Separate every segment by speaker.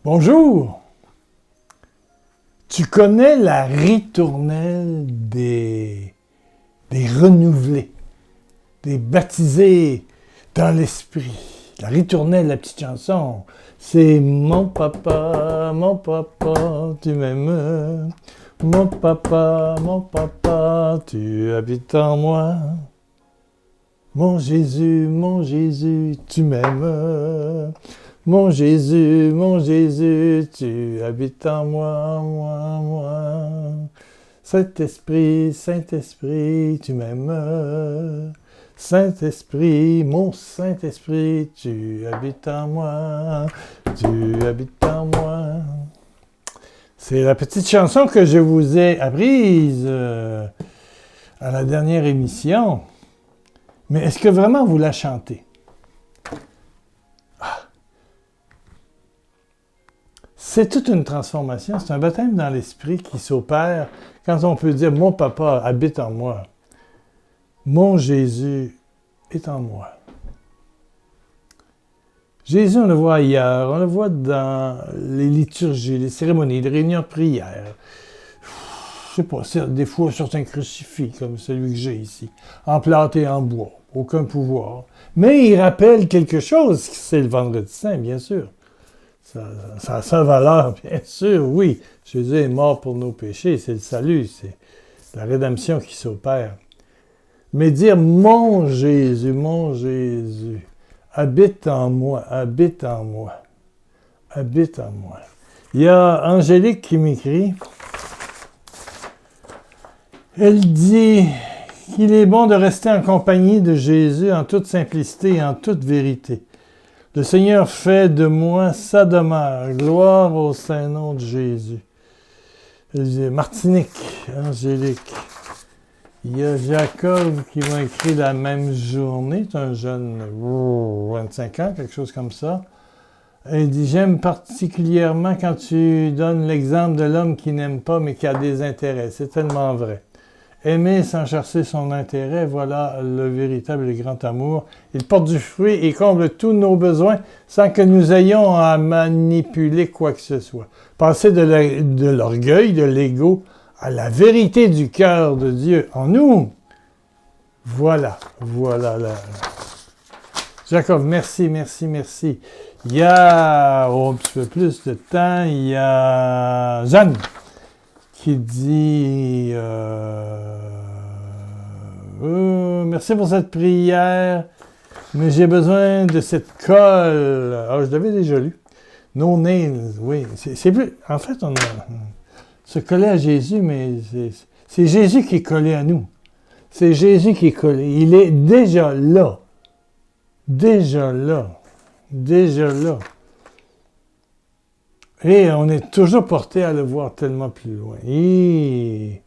Speaker 1: Bonjour! Tu connais la ritournelle des renouvelés, des baptisés dans l'esprit. La ritournelle, la petite chanson, c'est mon papa, tu m'aimes. Mon papa, tu habites en moi. Mon Jésus, tu m'aimes. Mon Jésus, tu habites en moi, moi. Saint-Esprit, tu m'aimes. Saint-Esprit, mon Saint-Esprit, tu habites en moi. Tu habites en moi. C'est la petite chanson que je vous ai apprise à la dernière émission. Mais est-ce que vraiment vous la chantez? C'est toute une transformation, c'est un baptême dans l'esprit qui s'opère quand on peut dire « Mon papa habite en moi, mon Jésus est en moi ». Jésus, on le voit ailleurs, on le voit dans les liturgies, les cérémonies, les réunions de prière. Je sais pas, des fois sur un crucifix comme celui que j'ai ici, emplâté en bois, aucun pouvoir. Mais il rappelle quelque chose, c'est le Vendredi Saint, bien sûr. Ça a sa valeur, bien sûr, oui. Jésus est mort pour nos péchés, c'est le salut, c'est la rédemption qui s'opère. Mais dire « Mon Jésus, habite en moi, habite en moi, habite en moi ». Il y a Angélique qui m'écrit. Elle dit qu'il est bon de rester en compagnie de Jésus en toute simplicité et en toute vérité. Le Seigneur fait de moi sa demeure. Gloire au Saint-Nom de Jésus. Martinique, Angélique. Il y a Jacob qui m'a écrit la même journée. C'est un jeune, 25 ans, quelque chose comme ça. Il dit « J'aime particulièrement quand tu donnes l'exemple de l'homme qui n'aime pas mais qui a des intérêts. C'est tellement vrai. Aimer sans chercher son intérêt, voilà le véritable et grand amour. Il porte du fruit et comble tous nos besoins sans que nous ayons à manipuler quoi que ce soit. Passer de l'orgueil, de l'ego, à la vérité du cœur de Dieu en nous. Voilà. Jacob, merci. Il y a un petit peu plus de temps, il y a Jeanne qui dit merci pour cette prière, mais j'ai besoin de cette colle. Ah, je l'avais déjà lu. No nails, oui. C'est plus. En fait, on se coller à Jésus, mais c'est Jésus qui est collé à nous. C'est Jésus qui est collé. Il est déjà là. Déjà là. Et on est toujours porté à le voir tellement plus loin. Et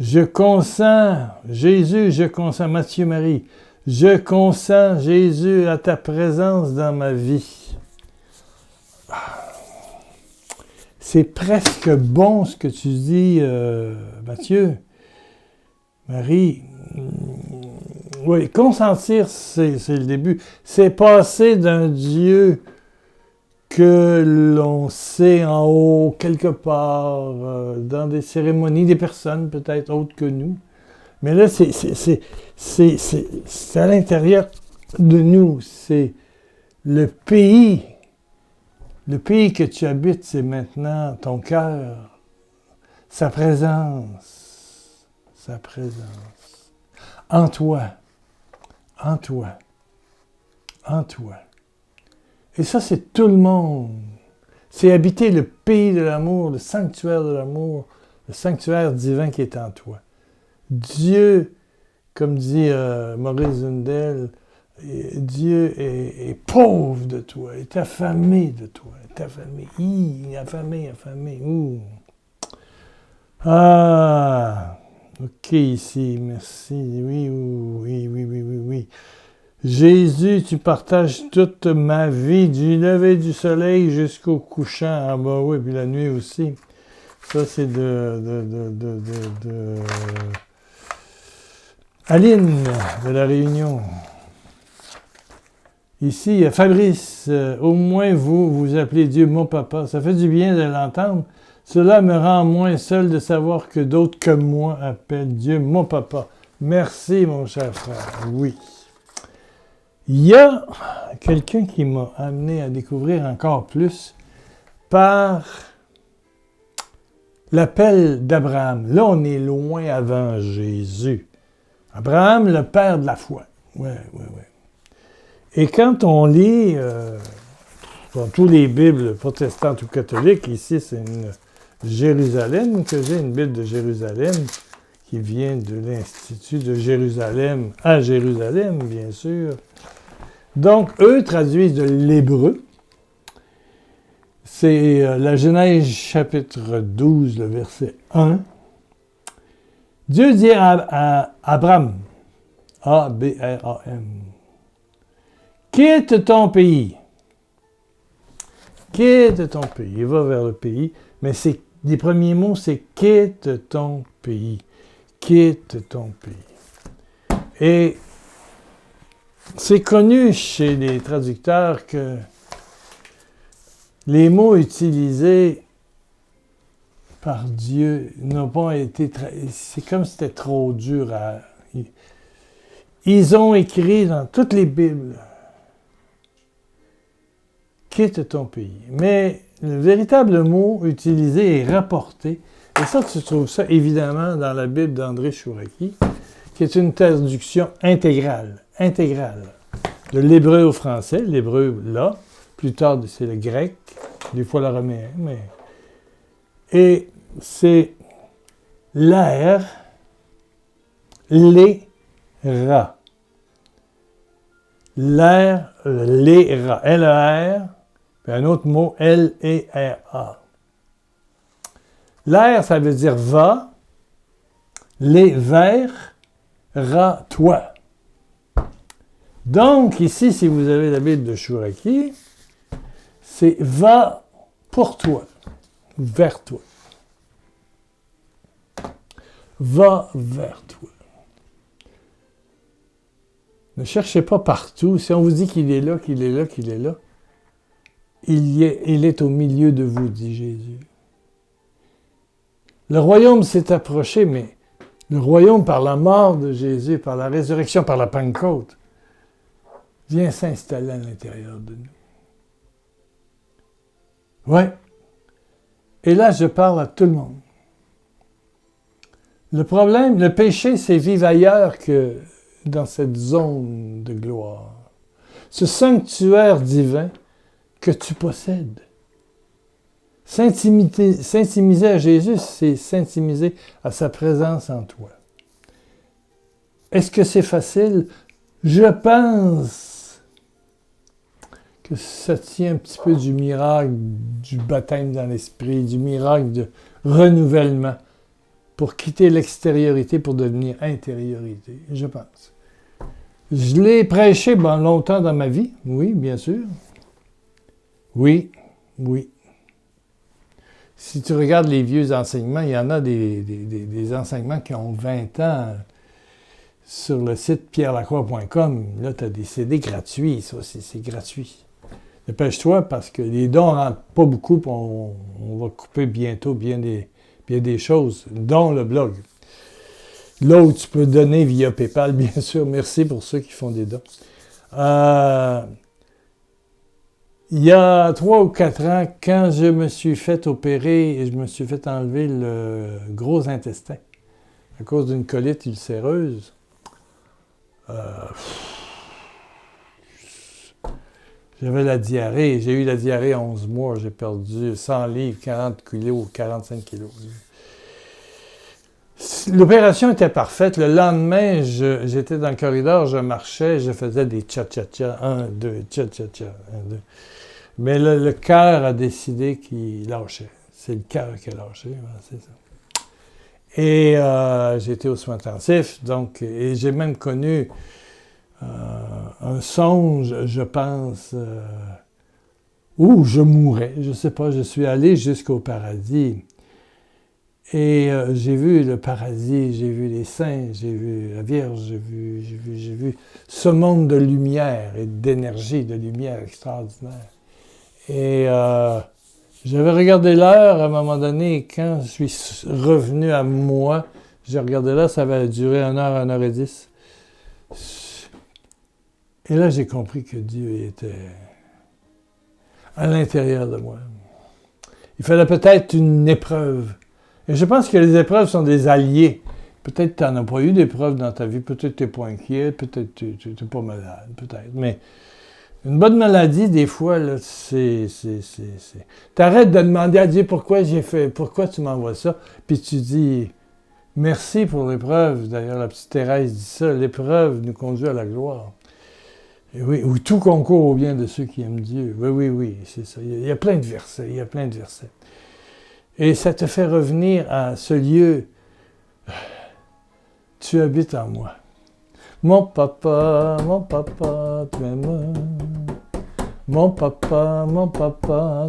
Speaker 1: je consens, Jésus, je consens, Matthieu Marie, je consens, Jésus, à ta présence dans ma vie. C'est presque bon ce que tu dis, Matthieu. Marie, oui, consentir, c'est le début. C'est passer d'un Dieu que l'on sait en haut, quelque part, dans des cérémonies, des personnes peut-être autres que nous. Mais là, c'est à l'intérieur de nous. C'est le pays que tu habites, c'est maintenant ton cœur, sa présence, en toi. Et ça, c'est tout le monde. C'est habiter le pays de l'amour, le sanctuaire de l'amour, le sanctuaire divin qui est en toi. Dieu, comme dit Maurice Zundel, Dieu est pauvre de toi, est affamé de toi, est affamé. Affamé. Ouh. Ah, ok, ici, merci. Oui. Jésus, tu partages toute ma vie, du lever du soleil jusqu'au couchant. Ah bah oui, puis la nuit aussi. Ça, c'est Aline, de La Réunion. Ici, Fabrice, au moins vous appelez Dieu mon papa. Ça fait du bien de l'entendre. Cela me rend moins seul de savoir que d'autres que moi appellent Dieu mon papa. Merci, mon cher frère. Oui. Il y a quelqu'un qui m'a amené à découvrir encore plus par l'appel d'Abraham. Là, on est loin avant Jésus. Abraham, le père de la foi. Oui. Et quand on lit dans tous les Bibles protestantes ou catholiques, ici c'est une Jérusalem que j'ai, une Bible de Jérusalem qui vient de l'Institut de Jérusalem à Jérusalem, bien sûr. Donc, eux traduisent de l'hébreu. C'est la Genèse chapitre 12, le verset 1. Dieu dit à Abraham, A-B-R-A-M, quitte ton pays. Quitte ton pays. Il va vers le pays, mais les premiers mots, c'est quitte ton pays. Quitte ton pays. Et c'est connu chez les traducteurs que les mots utilisés par Dieu n'ont pas été... C'est comme si c'était trop dur à... Ils ont écrit dans toutes les Bibles « Quitte ton pays ». Mais le véritable mot utilisé est rapporté. Et ça, tu trouves ça évidemment dans la Bible d'André Chouraki, qui est une traduction intégrale de l'hébreu au français. L'hébreu, là. Plus tard, c'est le grec, des fois l'araméen, mais... Et c'est l'air, les rats. L'air, les rats. L-E-R, puis un autre mot, L-E-R-A. L'air, ça veut dire va, les vers, rat, toi. Donc, ici, si vous avez la Bible de Chouraki, c'est va pour toi, vers toi. Va vers toi. Ne cherchez pas partout. Si on vous dit qu'il est là, qu'il est là, qu'il est là, il est au milieu de vous, dit Jésus. Le royaume s'est approché, mais le royaume par la mort de Jésus, par la résurrection, par la Pentecôte, vient s'installer à l'intérieur de nous. Ouais. Et là, je parle à tout le monde. Le problème, le péché, c'est vivre ailleurs que dans cette zone de gloire. Ce sanctuaire divin que tu possèdes. S'intimiser à Jésus, c'est s'intimiser à sa présence en toi. Est-ce que c'est facile? Je pense que ça tient un petit peu du miracle du baptême dans l'esprit, du miracle de renouvellement pour quitter l'extériorité pour devenir intériorité, je pense. Je l'ai prêché longtemps dans ma vie, oui, bien sûr. Oui. Si tu regardes les vieux enseignements, il y en a des enseignements qui ont 20 ans sur le site pierrelacroix.com. Là, tu as des CD gratuits, ça, c'est gratuit. Dépêche-toi parce que les dons ne rentrent pas beaucoup, puis on va couper bientôt bien des choses, dont le blog. Là où tu peux donner via PayPal, bien sûr. Merci pour ceux qui font des dons. Il y a 3 ou 4 ans, quand je me suis fait opérer et je me suis fait enlever le gros intestin à cause d'une colite ulcéreuse, j'avais la diarrhée. J'ai eu la diarrhée 11 mois. J'ai perdu 100 livres, 40 kilos, 45 kilos. L'opération était parfaite. Le lendemain, j'étais dans le corridor, je marchais, je faisais des cha-cha-cha. 1, 2, cha-cha-cha. 1, 2. Mais le cœur a décidé qu'il lâchait. C'est le cœur qui a lâché, c'est ça. Et j'ai été aux soins intensifs, donc, et j'ai même connu un songe, je pense, où je mourais. Je ne sais pas, je suis allé jusqu'au paradis. Et j'ai vu le paradis, j'ai vu les saints, j'ai vu la Vierge, j'ai vu ce monde de lumière et d'énergie, de lumière extraordinaire. Et j'avais regardé l'heure à un moment donné, et quand je suis revenu à moi, j'ai regardé là, ça avait duré 1 heure et 10. Et là, j'ai compris que Dieu était à l'intérieur de moi. Il fallait peut-être une épreuve. Et je pense que les épreuves sont des alliés. Peut-être que tu n'en as pas eu d'épreuves dans ta vie, peut-être que tu n'es pas inquiet, peut-être que tu n'es pas malade, peut-être. Mais une bonne maladie, des fois, là, c'est... T'arrêtes de demander à Dieu pourquoi tu m'envoies ça, puis tu dis merci pour l'épreuve. D'ailleurs, la petite Thérèse dit ça, l'épreuve nous conduit à la gloire. Et oui, ou tout concourt au bien de ceux qui aiment Dieu. Oui, c'est ça. Il y a plein de versets, Et ça te fait revenir à ce lieu. Tu habites en moi. Mon papa, tu m'aimes. Mon papa,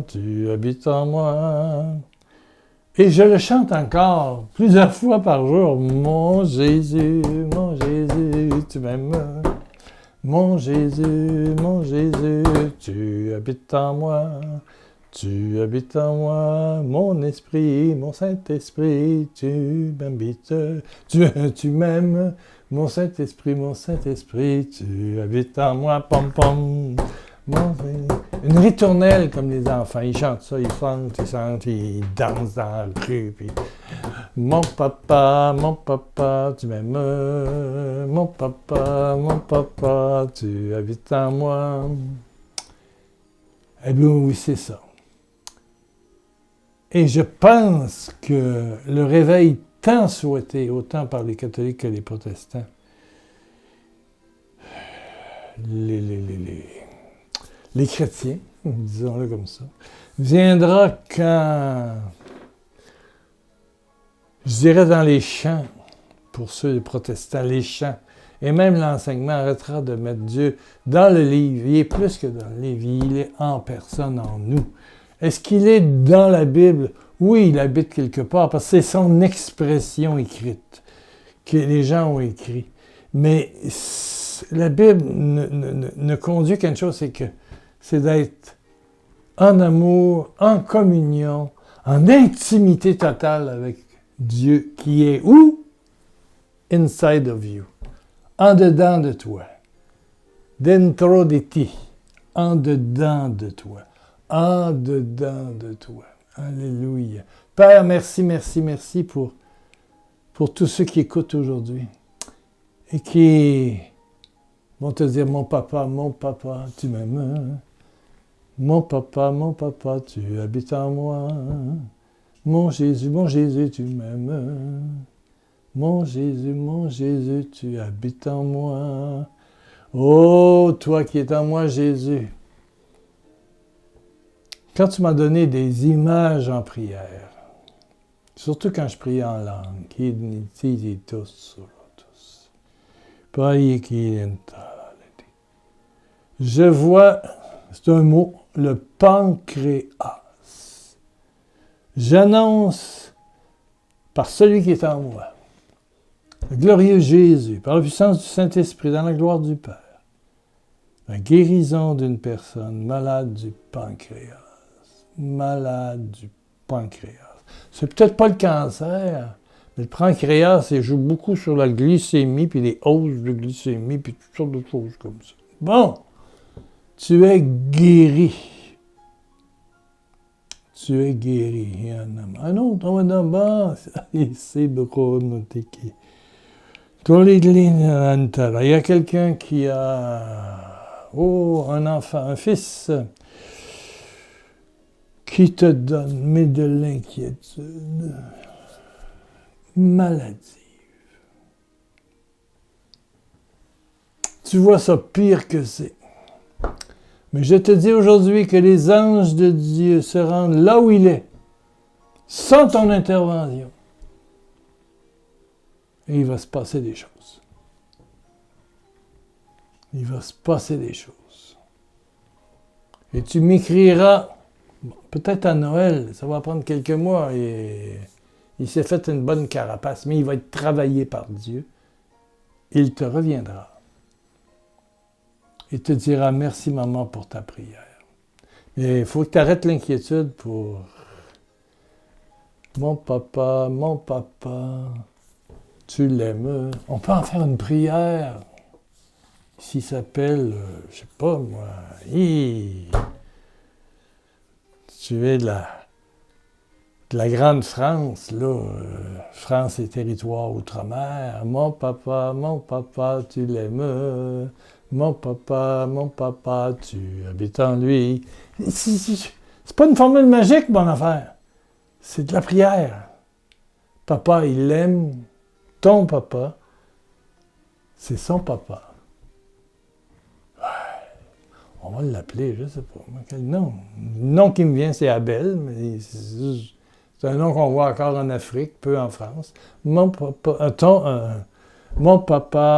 Speaker 1: tu habites en moi. Et je le chante encore plusieurs fois par jour. Mon Jésus, tu m'aimes. Mon Jésus, tu habites en moi. Tu habites en moi, mon esprit, mon Saint-Esprit, tu m'habites, tu m'aimes, mon Saint-Esprit, tu habites en moi, pom pom. Une ritournelle comme les enfants, ils chantent ça, ils chantent, ils dansent dans la rue. Puis... Mon papa, tu m'aimes, mon papa, tu habites en moi. Eh bien oui, c'est ça. Et je pense que le réveil tant souhaité, autant par les catholiques que les protestants, les chrétiens, disons-le comme ça, viendra quand, je dirais dans les chants, pour ceux des protestants, les chants, et même l'enseignement arrêtera de mettre Dieu dans le livre. Il est plus que dans le livre, il est en personne, en nous. Est-ce qu'il est dans la Bible? Oui, il habite quelque part, parce que c'est son expression écrite que les gens ont écrit. Mais la Bible ne conduit qu'à une chose, c'est d'être en amour, en communion, en intimité totale avec Dieu, qui est où? Inside of you. En dedans de toi. Dentro de ti. En dedans de toi. En dedans de toi. Alléluia. Père, merci pour tous ceux qui écoutent aujourd'hui et qui vont te dire, mon papa, tu m'aimes. Mon papa, tu habites en moi. Mon Jésus, tu m'aimes. Mon Jésus, tu habites en moi. Oh, toi qui es en moi, Jésus. Quand tu m'as donné des images en prière, surtout quand je priais en langue, je vois, c'est un mot, le pancréas. J'annonce par celui qui est en moi, le glorieux Jésus, par la puissance du Saint-Esprit, dans la gloire du Père, la guérison d'une personne malade du pancréas. Malade du pancréas. C'est peut-être pas le cancer, mais le pancréas, il joue beaucoup sur la glycémie, puis les hausses de glycémie, puis toutes sortes de choses comme ça. Bon, tu es guéri. Tu es guéri. Ah non, c'est beaucoup noté. Il y a quelqu'un qui a un enfant, un fils qui te donne, mais de l'inquiétude maladive. Tu vois ça pire que c'est. Mais je te dis aujourd'hui que les anges de Dieu se rendent là où il est, sans ton intervention. Et il va se passer des choses. Il va se passer des choses. Et tu m'écriras, peut-être à Noël, ça va prendre quelques mois, et Il s'est fait une bonne carapace, mais il va être travaillé par Dieu. Il te reviendra. Il te dira merci, maman, pour ta prière. Mais il faut que tu arrêtes l'inquiétude pour mon papa, tu l'aimes. On peut en faire une prière. S'il s'appelle, je sais pas moi, tu es de la grande France, là, France et territoire outre-mer. Mon papa, tu l'aimes. Mon papa, tu habites en lui. C'est pas une formule magique, mon affaire. C'est de la prière. Papa, il l'aime. Ton papa, c'est son papa. On va l'appeler, je ne sais pas. Quel nom? Le nom qui me vient, c'est Abel, mais c'est un nom qu'on voit encore en Afrique, peu en France. Mon papa,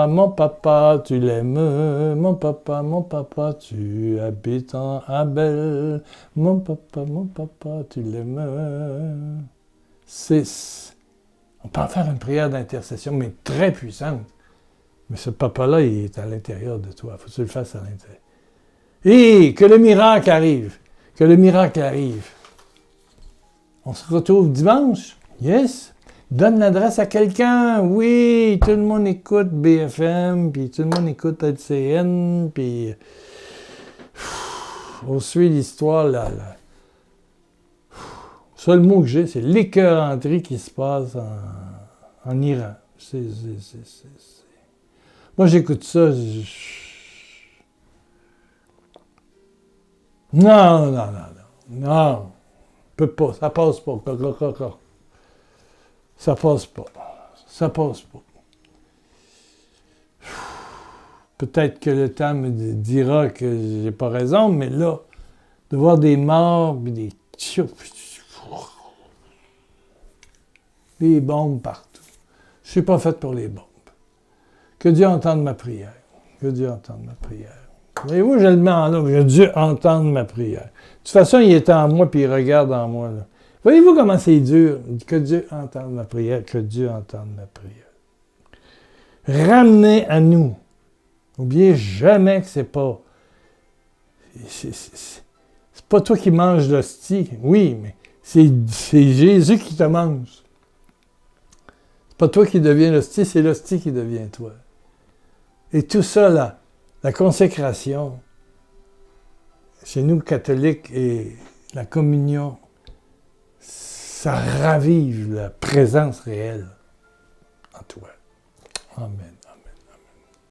Speaker 1: mon papa, tu l'aimes. Mon papa, tu habites en Abel. Mon papa, tu l'aimes. On peut en faire une prière d'intercession, mais très puissante. Mais ce papa-là, il est à l'intérieur de toi. Il faut que tu le fasses à l'intérieur. Et que le miracle arrive. Que le miracle arrive. On se retrouve dimanche. Yes. Donne l'adresse à quelqu'un. Oui, tout le monde écoute BFM, puis tout le monde écoute LCN, puis on suit l'histoire là. Le seul mot que j'ai, c'est l'écœuranterie qui se passe en Iran. Moi, j'écoute ça. Non. Peut pas, ça passe pas. Ça passe pas. Peut-être que le temps me dira que j'ai pas raison, mais là, de voir des morts, puis des bombes partout. Je suis pas fait pour les bombes. Que Dieu entende ma prière. Voyez-vous, je le mets en là, que Dieu entende ma prière. De toute façon, il est en moi, puis il regarde en moi. Là. Voyez-vous comment c'est dur? Que Dieu entende ma prière, Ramenez à nous. N'oubliez jamais que c'est pas toi qui manges l'hostie. Oui, mais c'est Jésus qui te mange. C'est pas toi qui deviens l'hostie, c'est l'hostie qui devient toi. Et tout ça, là, la consécration, chez nous catholiques, et la communion, ça ravive la présence réelle en toi. Amen.